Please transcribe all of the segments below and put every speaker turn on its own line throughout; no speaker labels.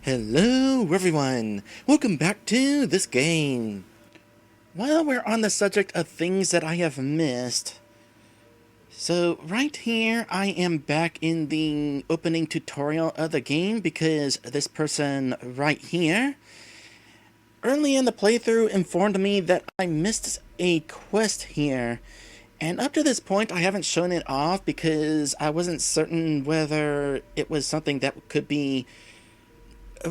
Hello everyone! Welcome back to this game! While we're on the subject of things that I have missed, so right here I am back in the opening tutorial of the game because this person right here early in the playthrough informed me that I missed a quest here. And up to this point, I haven't shown it off because I wasn't certain whether it was something that could be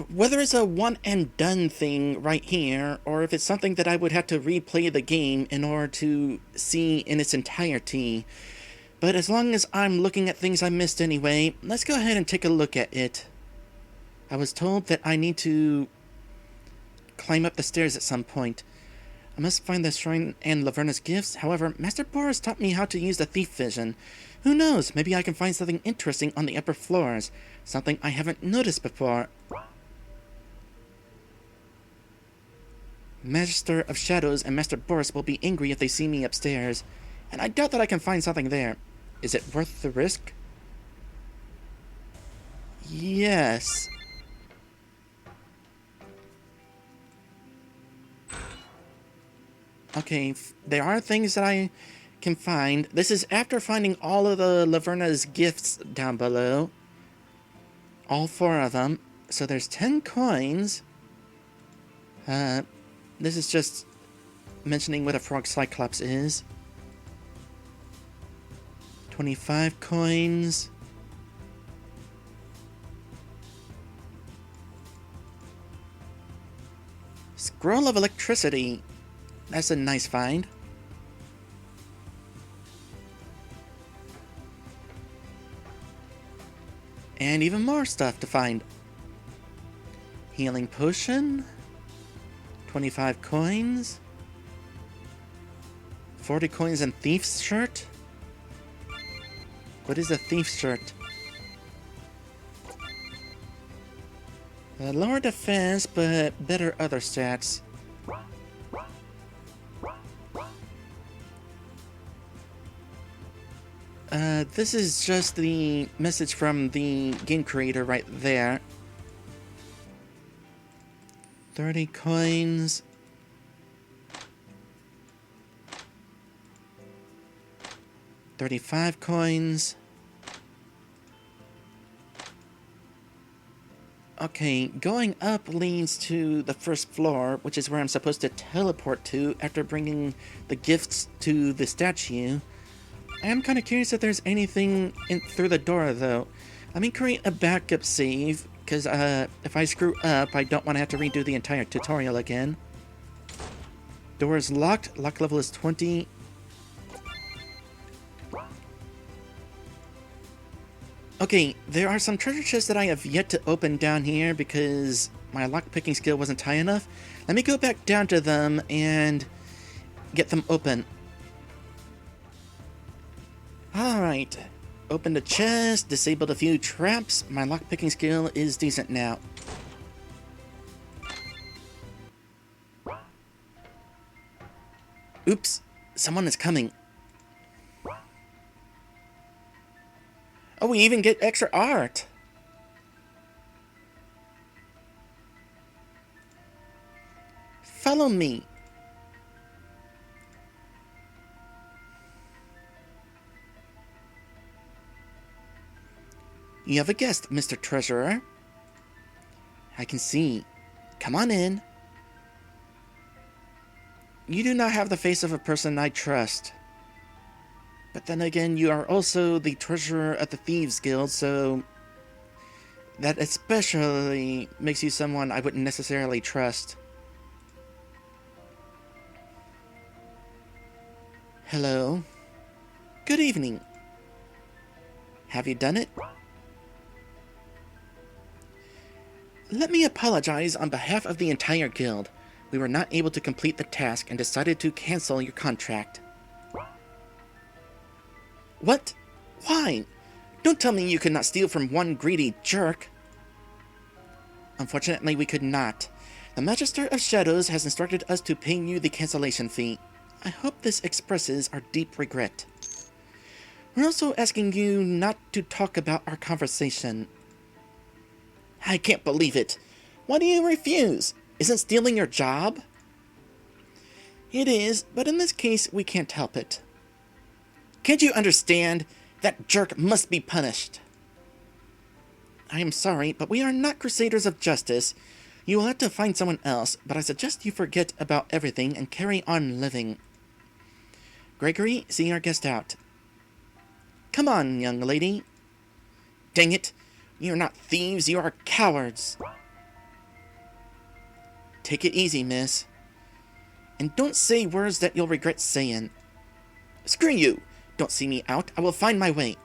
whether it's a one and done thing right here, or if it's something that I would have to replay the game in order to see in its entirety. But as long as I'm looking at things I missed anyway, let's go ahead and take a look at it. I was told that I need to climb up the stairs at some point. I must find the shrine and Laverna's gifts. However, Master Boris taught me how to use the thief vision. Who knows, maybe I can find something interesting on the upper floors. Something I haven't noticed before. Master of Shadows and Master Boris will be angry if they see me upstairs, and I doubt that I can find something there. Is it worth the risk? Yes. Okay, there are things that I can find. This is after finding all of the Laverna's gifts down below. All 4 of them. So there's 10 coins. This is just mentioning what a frog cyclops is. 25 coins. Scroll of electricity. That's a nice find. And even more stuff to find. Healing potion. 25 coins. 40 coins and thief's shirt. What is a thief's shirt? Lower defense, but better other stats. This is just the message from the game creator right there. 30 coins. $35 coins. Okay, going up leads to the first floor, which is where I'm supposed to teleport to after bringing the gifts to the statue. I am kind of curious if there's anything through the door, though. Let me create a backup save, because if I screw up, I don't want to have to redo the entire tutorial again. Door is locked. Lock level is 20. Okay, there are some treasure chests that I have yet to open down here because my lockpicking skill wasn't high enough. Let me go back down to them and get them open. Alright, opened a chest, disabled a few traps. My lockpicking skill is decent now. Oops, someone is coming. Oh, we even get extra art! Follow me. You have a guest, Mr. Treasurer. I can see. Come on in. You do not have the face of a person I trust. But then again, you are also the treasurer of the Thieves Guild, so that especially makes you someone I wouldn't necessarily trust. Hello. Good evening. Have you done it? Let me apologize on behalf of the entire guild. We were not able to complete the task and decided to cancel your contract. What? Why? Don't tell me you could not steal from one greedy jerk. Unfortunately, we could not. The Magister of Shadows has instructed us to pay you the cancellation fee. I hope this expresses our deep regret. We're also asking you not to talk about our conversation. I can't believe it. Why do you refuse? Isn't stealing your job? It is, but in this case, we can't help it. Can't you understand? That jerk must be punished. I am sorry, but we are not crusaders of justice. You will have to find someone else, but I suggest you forget about everything and carry on living. Gregory, see our guest out. Come on, young lady. Dang it! You are not thieves, you are cowards. Take it easy, miss. And don't say words that you'll regret saying. Screw you! Don't see me out, I will find my way.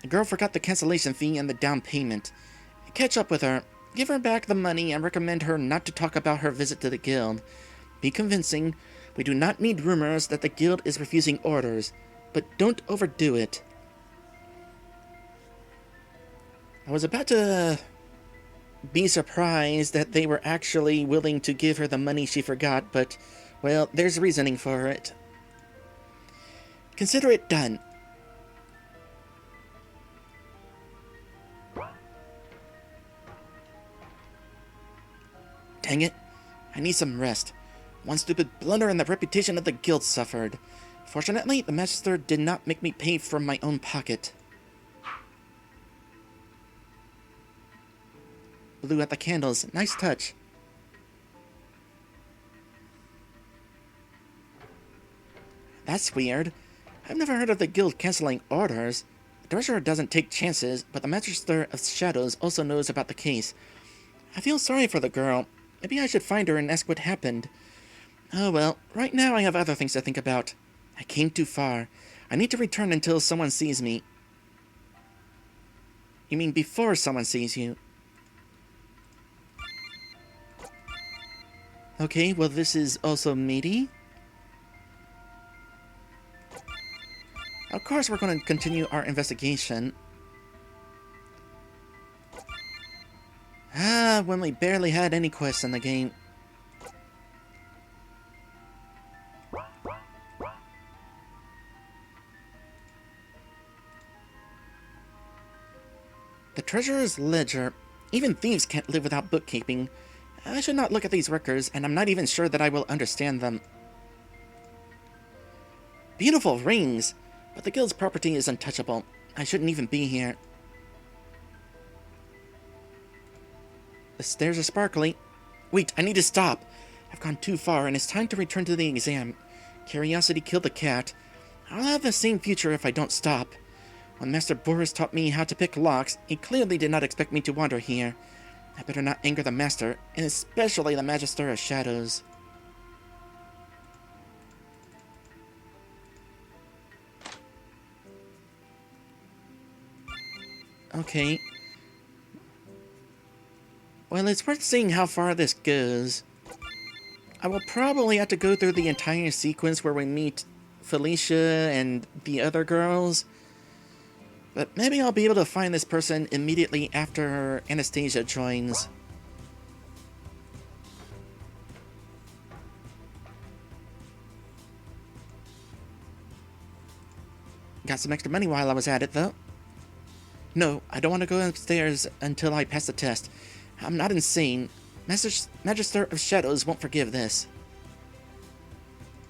The girl forgot the cancellation fee and the down payment. Catch up with her, give her back the money, and recommend her not to talk about her visit to the guild. Be convincing. We do not need rumors that the guild is refusing orders, but don't overdo it. I was about to be surprised that they were actually willing to give her the money she forgot, but, well, there's reasoning for it. Consider it done. Dang it. I need some rest. One stupid blunder and the reputation of the guild suffered. Fortunately, the Magister did not make me pay from my own pocket. Blew out the candles. Nice touch. That's weird. I've never heard of the guild canceling orders. The treasurer doesn't take chances, but the Magister of Shadows also knows about the case. I feel sorry for the girl. Maybe I should find her and ask what happened. Oh well, right now I have other things to think about. I came too far. I need to return until someone sees me. You mean before someone sees you? Okay, well this is also meaty. Of course we're going to continue our investigation. When we barely had any quests in the game. The treasurer's ledger. Even thieves can't live without bookkeeping. I should not look at these records, and I'm not even sure that I will understand them. Beautiful rings! But the guild's property is untouchable. I shouldn't even be here. The stairs are sparkly. Wait, I need to stop. I've gone too far, and it's time to return to the exam. Curiosity killed the cat. I'll have the same future if I don't stop. When Master Boris taught me how to pick locks, he clearly did not expect me to wander here. I better not anger the Master, and especially the Magister of Shadows. Okay. Well, it's worth seeing how far this goes. I will probably have to go through the entire sequence where we meet Felicia and the other girls. But maybe I'll be able to find this person immediately after Anastasia joins. Got some extra money while I was at it, though. No, I don't want to go upstairs until I pass the test. I'm not insane. Magister of Shadows won't forgive this.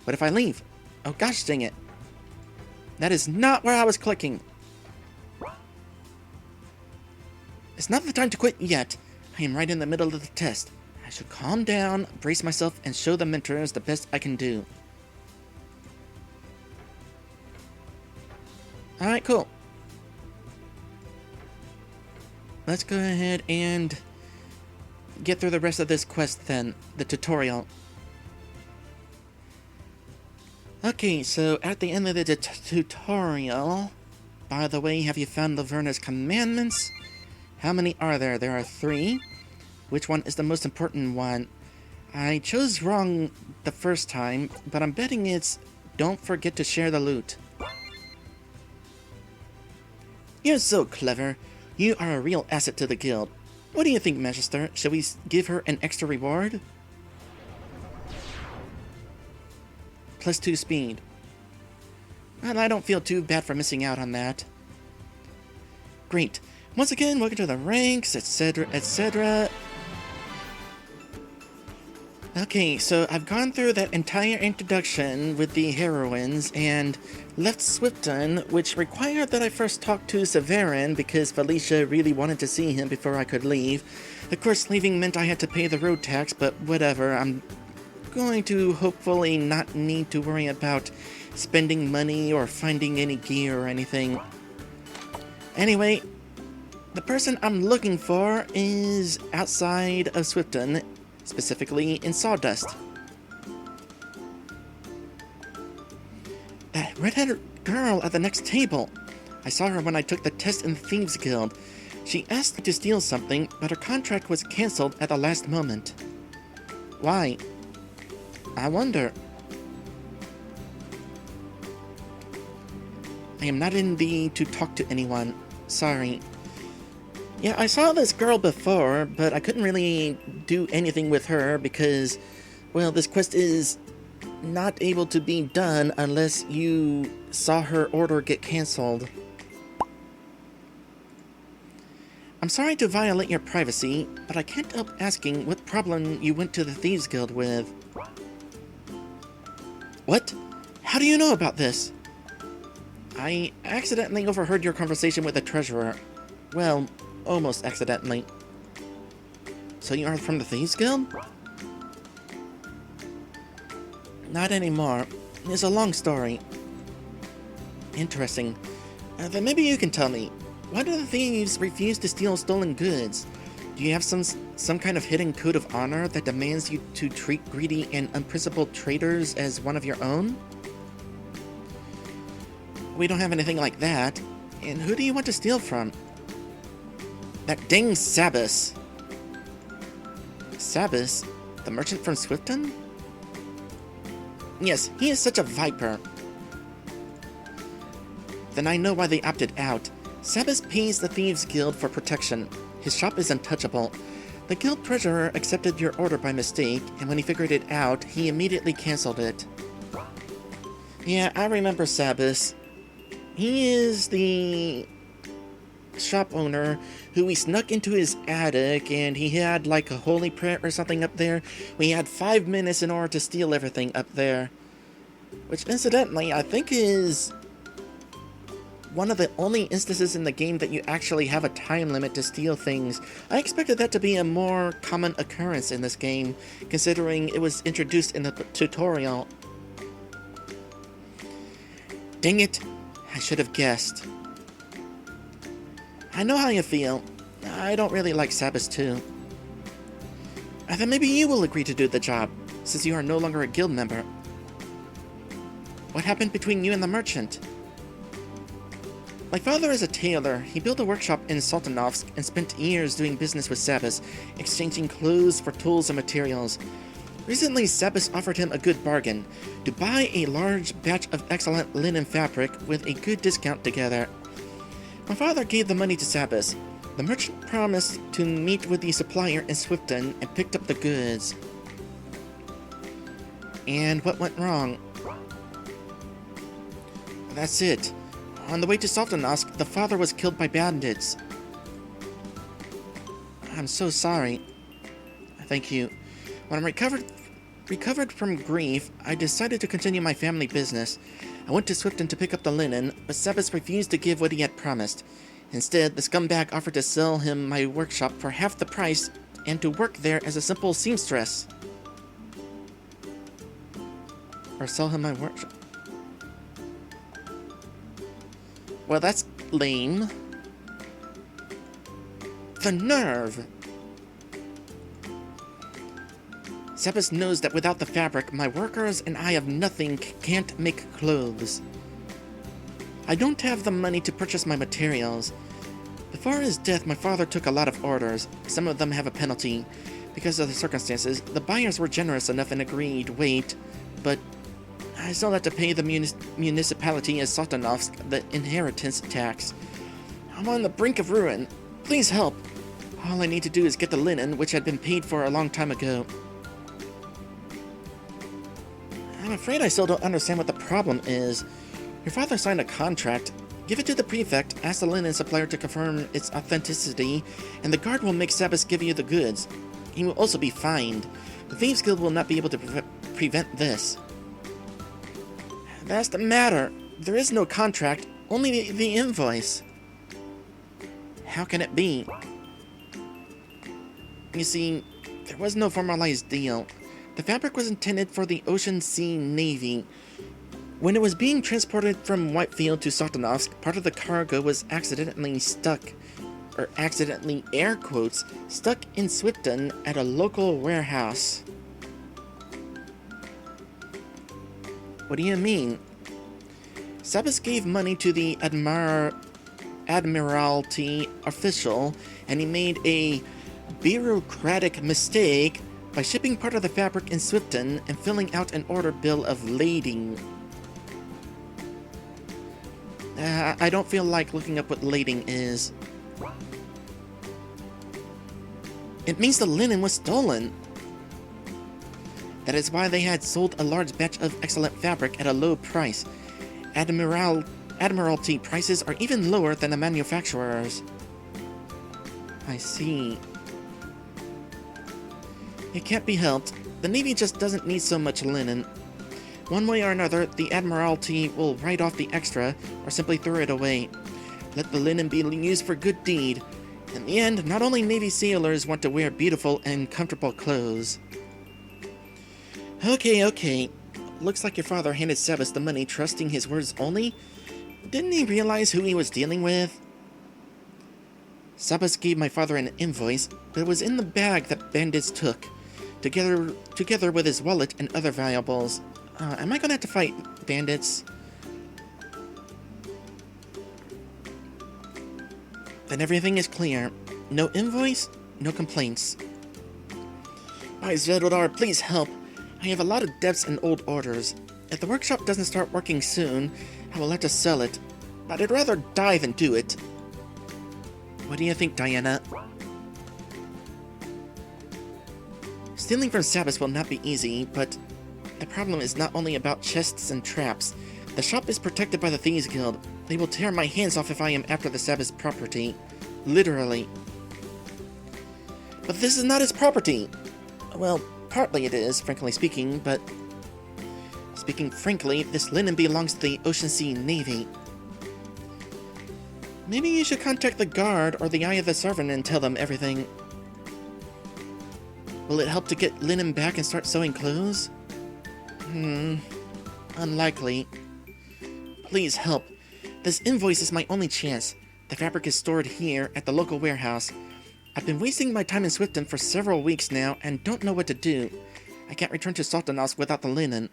What if I leave? Oh gosh dang it. That is not where I was clicking. It's not the time to quit yet. I am right in the middle of the test. I should calm down, brace myself, and show the mentors the best I can do. Alright, cool. Let's go ahead and get through the rest of this quest then, the tutorial. Okay, so at the end of the tutorial, by the way, have you found Laverna's commandments? How many are there? There are 3. Which one is the most important one? I chose wrong the first time, but I'm betting it's don't forget to share the loot. You're so clever. You are a real asset to the guild. What do you think, Magister? Shall we give her an extra reward? +2 speed. Well, I don't feel too bad for missing out on that. Great. Once again, welcome to the ranks, etc., etc. Okay, so I've gone through that entire introduction with the heroines and left Swifton, which required that I first talk to Severin because Felicia really wanted to see him before I could leave. Of course, leaving meant I had to pay the road tax, but whatever. I'm going to hopefully not need to worry about spending money or finding any gear or anything. Anyway, the person I'm looking for is outside of Swifton, specifically in Sawdust. That redheaded girl at the next table. I saw her when I took the test in the Thieves Guild. She asked me to steal something, but her contract was cancelled at the last moment. Why? I wonder. I am not in the to talk to anyone. Sorry. Yeah, I saw this girl before, but I couldn't really do anything with her because, well, this quest is not able to be done unless you saw her order get cancelled. I'm sorry to violate your privacy, but I can't help asking what problem you went to the Thieves Guild with. What? How do you know about this? I accidentally overheard your conversation with the treasurer. Well, almost accidentally. So you are from the Thieves Guild? Not anymore. It's a long story. Interesting. Then maybe you can tell me. Why do the thieves refuse to steal stolen goods? Do you have some kind of hidden code of honor that demands you to treat greedy and unprincipled traders as one of your own? We don't have anything like that. And who do you want to steal from? That dang Sabas. Sabas? The merchant from Swifton? Yes, he is such a viper. Then I know why they opted out. Sabas pays the Thieves Guild for protection. His shop is untouchable. The guild treasurer accepted your order by mistake, and when he figured it out, he immediately cancelled it. Yeah, I remember Sabas. He is the shop owner who we snuck into his attic, and he had like a holy prayer or something up there. We had 5 minutes in order to steal everything up there. Which, incidentally, I think is one of the only instances in the game that you actually have a time limit to steal things. I expected that to be a more common occurrence in this game, considering it was introduced in the tutorial. Dang it, I should have guessed. I know how you feel. I don't really like Sabas too. Then maybe you will agree to do the job, since you are no longer a guild member. What happened between you and the merchant? My father is a tailor. He built a workshop in Sultanovsk and spent years doing business with Sabas, exchanging clothes for tools and materials. Recently, Sabas offered him a good bargain, to buy a large batch of excellent linen fabric with a good discount together. My father gave the money to Sabas. The merchant promised to meet with the supplier in Swifton and picked up the goods. And what went wrong? That's it. On the way to Sultanovsk, the father was killed by bandits. I'm so sorry. Thank you. When I recovered from grief, I decided to continue my family business. I went to Swifton to pick up the linen, but Sabas refused to give what he had promised. Instead, the scumbag offered to sell him my workshop for half the price and to work there as a simple seamstress. Or sell him my workshop. Well, that's lame. The nerve! Sabas knows that without the fabric, my workers and I of nothing can't make clothes. I don't have the money to purchase my materials. Before his death, my father took a lot of orders. Some of them have a penalty. Because of the circumstances, the buyers were generous enough and agreed wait, but I still have to pay the municipality of Sultanovsk the inheritance tax. I'm on the brink of ruin. Please help. All I need to do is get the linen, which had been paid for a long time ago. I'm afraid I still don't understand what the problem is. Your father signed a contract. Give it to the prefect, ask the linen supplier to confirm its authenticity, and the guard will make Sabas give you the goods. He will also be fined. The Thieves Guild will not be able to prevent this. That's the matter. There is no contract, only the invoice. How can it be? You see, there was no formalized deal. The fabric was intended for the Ocean Sea Navy. When it was being transported from Whitefield to Sotonovsk, part of the cargo was accidentally stuck, or accidentally, air quotes, stuck in Swipton at a local warehouse. What do you mean? Sabas gave money to the Admiralty official, and he made a bureaucratic mistake by shipping part of the fabric in Swipton and filling out an order bill of lading. I don't feel like looking up what lading is. It means the linen was stolen. That is why they had sold a large batch of excellent fabric at a low price. Admiralty prices are even lower than the manufacturers. I see. It can't be helped. The Navy just doesn't need so much linen. One way or another, the Admiralty will write off the extra, or simply throw it away. Let the linen be used for good deed. In the end, not only Navy sailors want to wear beautiful and comfortable clothes. Okay. Looks like your father handed Sabas the money trusting his words only. Didn't he realize who he was dealing with? Sabas gave my father an invoice, but it was in the bag that bandits took, together with his wallet and other valuables. Am I gonna have to fight bandits? Then everything is clear. No invoice, no complaints. By Zvedodar, please help. I have a lot of debts and old orders. If the workshop doesn't start working soon, I will have to sell it. But I'd rather die than do it. What do you think, Diana? Stealing from Sabas will not be easy, but the problem is not only about chests and traps. The shop is protected by the Thieves Guild. They will tear my hands off if I am after the Sabas property. Literally. But this is not his property! Well, partly it is, frankly speaking, but... Speaking frankly, this linen belongs to the Ocean Sea Navy. Maybe you should contact the guard or the Eye of the Servant and tell them everything. Will it help to get linen back and start sewing clothes? Unlikely. Please help. This invoice is my only chance. The fabric is stored here at the local warehouse. I've been wasting my time in Swifton for several weeks now and don't know what to do. I can't return to Sotonovsk without the linen.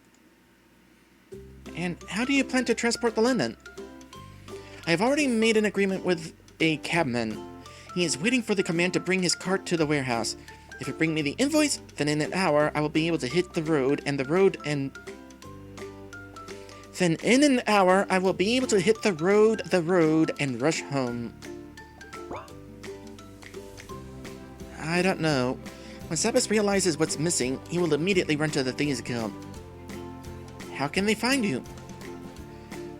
And how do you plan to transport the linen? I have already made an agreement with a cabman. He is waiting for the command to bring his cart to the warehouse. If you bring me the invoice, then in an hour I will be able to hit the road and Then in an hour I will be able to hit the road and rush home. I don't know. When Sabas realizes what's missing, he will immediately run to the Thieves Guild. How can they find you?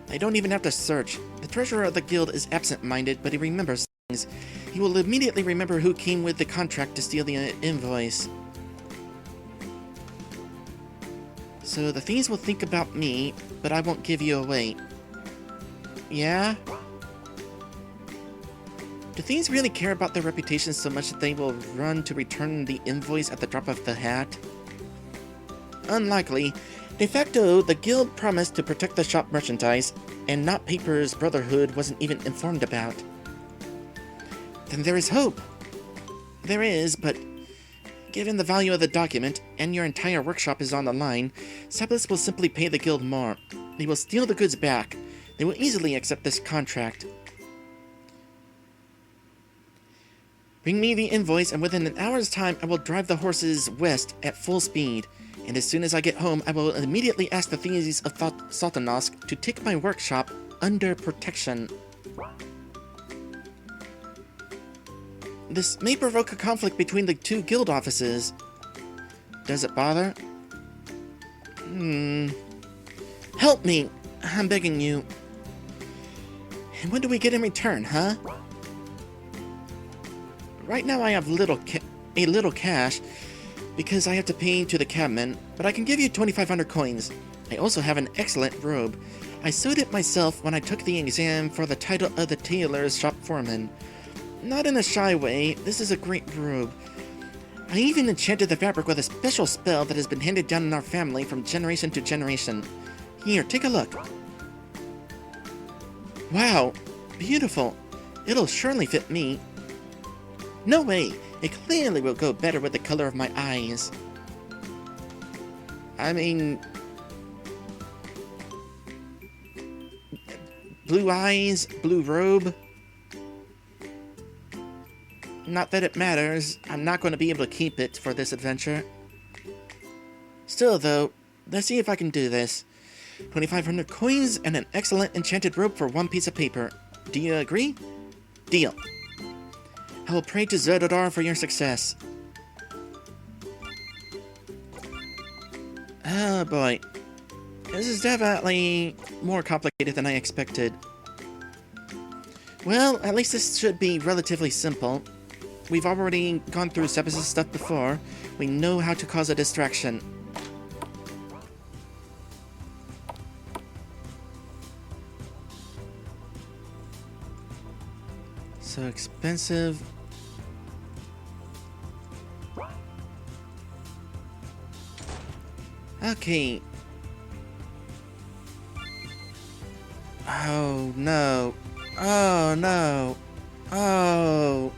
They don't even have to search. The treasurer of the guild is absent-minded, but he remembers things. He will immediately remember who came with the contract to steal the invoice. So the thieves will think about me, but I won't give you away. Yeah? Do thieves really care about their reputation so much that they will run to return the invoice at the drop of the hat? Unlikely. De facto, the guild promised to protect the shop merchandise, and not papers Brotherhood wasn't even informed about. Then there is hope. There is, but given the value of the document, and your entire workshop is on the line, Sabas will simply pay the guild more. They will steal the goods back. They will easily accept this contract. Bring me the invoice, and within an hour's time, I will drive the horses west at full speed. And as soon as I get home, I will immediately ask the thieves of Sotonovsk to take my workshop under protection. This may provoke a conflict between the two guild offices. Does it bother? Help me! I'm begging you. And what do we get in return, huh? Right now I have a little cash because I have to pay to the cabman, but I can give you 2,500 coins. I also have an excellent robe. I sewed it myself when I took the exam for the title of the tailor's shop foreman. Not in a shy way, this is a great robe. I even enchanted the fabric with a special spell that has been handed down in our family from generation to generation. Here, take a look. Wow, beautiful. It'll surely fit me. No way, it clearly will go better with the color of my eyes. I mean... blue eyes, blue robe. Not that it matters, I'm not going to be able to keep it for this adventure. Still though, let's see if I can do this. 2,500 coins and an excellent enchanted robe for one piece of paper. Do you agree? Deal. I will pray to Zerdodar for your success. Oh boy. This is definitely more complicated than I expected. Well, at least this should be relatively simple. We've already gone through Sepis' stuff before. We know how to cause a distraction. So expensive. Okay. Oh no. Oh no. Oh.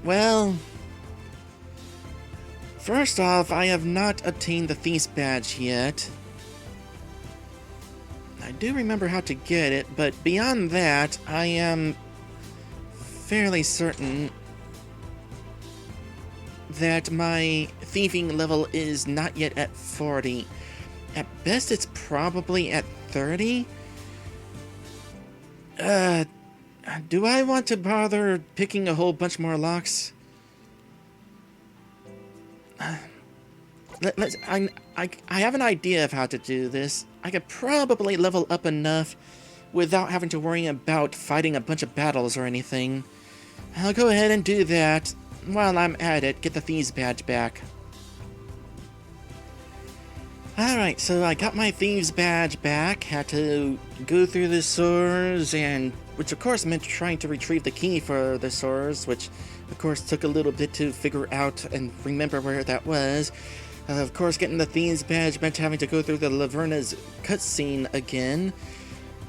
Well, first off, I have not obtained the Thief's Badge yet. I do remember how to get it, but beyond that, I am fairly certain that my thieving level is not yet at 40. At best, it's probably at 30. Do I want to bother picking a whole bunch more locks? I have an idea of how to do this. I could probably level up enough without having to worry about fighting a bunch of battles or anything. I'll go ahead and do that. While I'm at it, get the Thieves Badge back. Alright, so I got my Thieves Badge back, had to go through the sewers, and which of course meant trying to retrieve the key for the sewers, which of course took a little bit to figure out and remember where that was. Of course, getting the Thieves Badge meant having to go through the Laverna's cutscene again.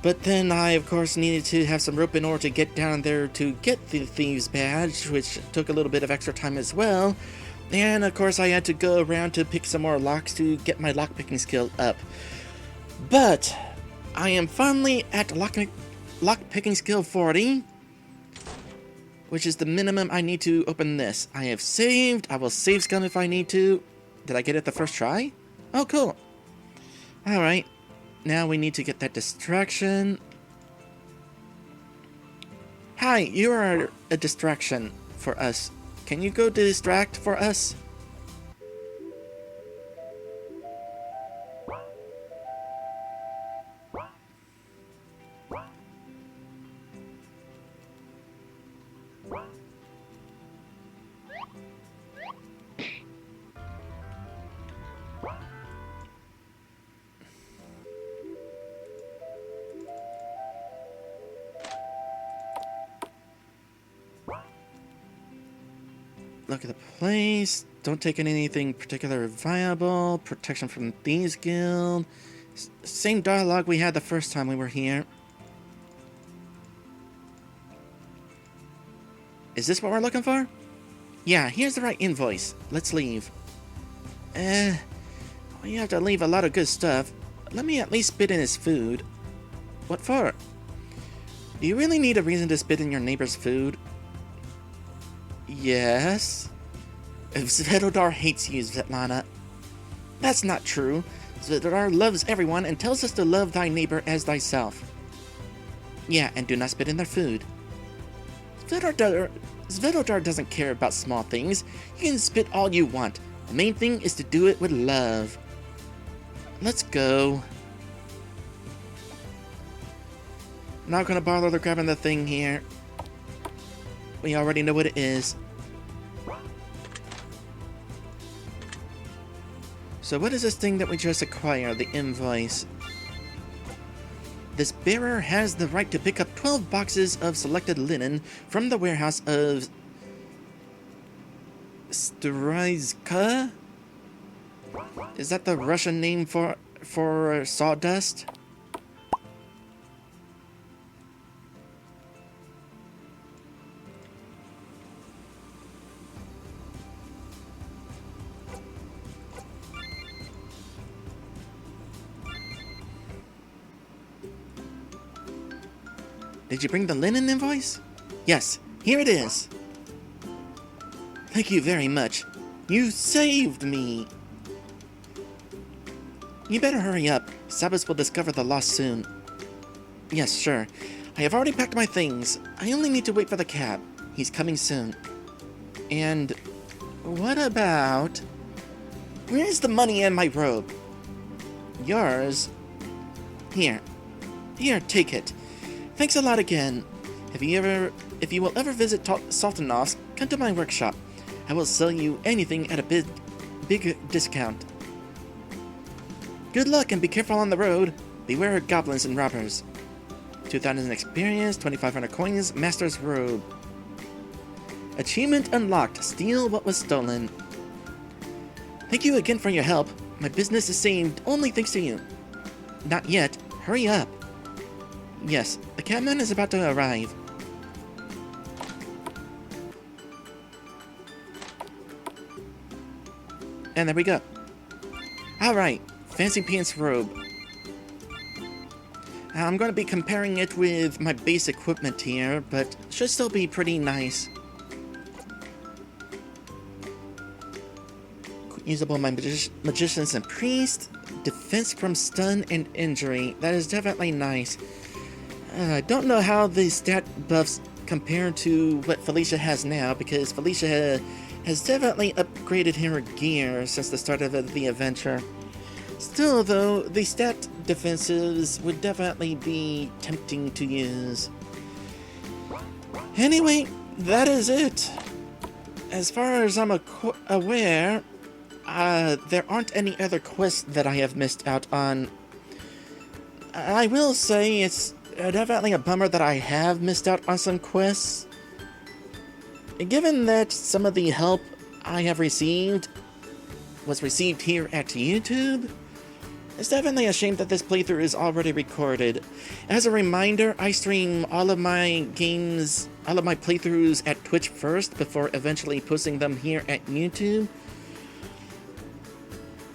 But then I, of course, needed to have some rope in order to get down there to get the Thieves Badge, which took a little bit of extra time as well. And, of course, I had to go around to pick some more locks to get my lockpicking skill up. But I am finally at lockpicking skill 40, which is the minimum I need to open this. I have saved. I will save scum if I need to. Did I get it the first try? Oh, cool. Alright. Now we need to get that distraction. Hi, you are a distraction for us. Can you go distract for us? Look at the place. Don't take in anything particularly viable. Protection from Thieves Guild. Same dialogue we had the first time we were here. Is this what we're looking for? Yeah, here's the right invoice. Let's leave. Well, you have to leave a lot of good stuff. Let me at least spit in his food. What for? Do you really need a reason to spit in your neighbor's food? Yes. Zvedodar hates you, Svetlana. That's not true. Zvedodar loves everyone and tells us to love thy neighbor as thyself. Yeah, and do not spit in their food. Zvedodar doesn't care about small things. You can spit all you want. The main thing is to do it with love. let's go. Not gonna bother grabbing the thing here. We already know what it is. So what is this thing that we just acquired? The invoice. This bearer has the right to pick up 12 boxes of selected linen from the warehouse of Stryzka? Is that the Russian name for sawdust? Did you bring the linen invoice? Yes, here it is. Thank you very much. You saved me. You better hurry up. Sabas will discover the loss soon. Yes, sure. I have already packed my things. I only need to wait for the cab. He's coming soon. And what about... Where's the money and my robe? Yours? Here. Here, take it. Thanks a lot again. If you will ever visit Sultanovsk, come to my workshop. I will sell you anything at a big discount. Good luck and be careful on the road. Beware of goblins and robbers. 2,000 experience, 2,500 coins, master's robe. Achievement unlocked. Steal what was stolen. Thank you again for your help. My business is saved only thanks to you. Not yet. Hurry up. Yes, the cabman is about to arrive. And there we go. Alright, fancy pants robe. I'm going to be comparing it with my base equipment here, but should still be pretty nice. Usable by magicians and priests. Defense from stun and injury. That is definitely nice. I don't know how the stat buffs compare to what Felicia has now, because Felicia has definitely upgraded her gear since the start of the adventure. Still, though, the stat defenses would definitely be tempting to use. Anyway, that is it. As far as I'm aware, there aren't any other quests that I have missed out on. I will say it's definitely a bummer that I have missed out on some quests. Given that some of the help I have received was received here at YouTube, it's definitely a shame that this playthrough is already recorded. As a reminder, I stream all of my playthroughs at Twitch first before eventually posting them here at YouTube.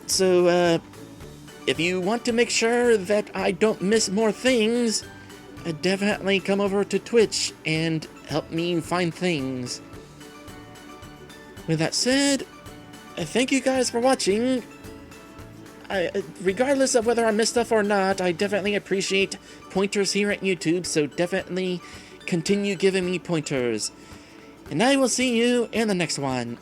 So, if you want to make sure that I don't miss more things, definitely come over to Twitch and help me find things. With that said, thank you guys for watching. Regardless of whether I miss stuff or not, I definitely appreciate pointers here at YouTube, so definitely continue giving me pointers. And I will see you in the next one.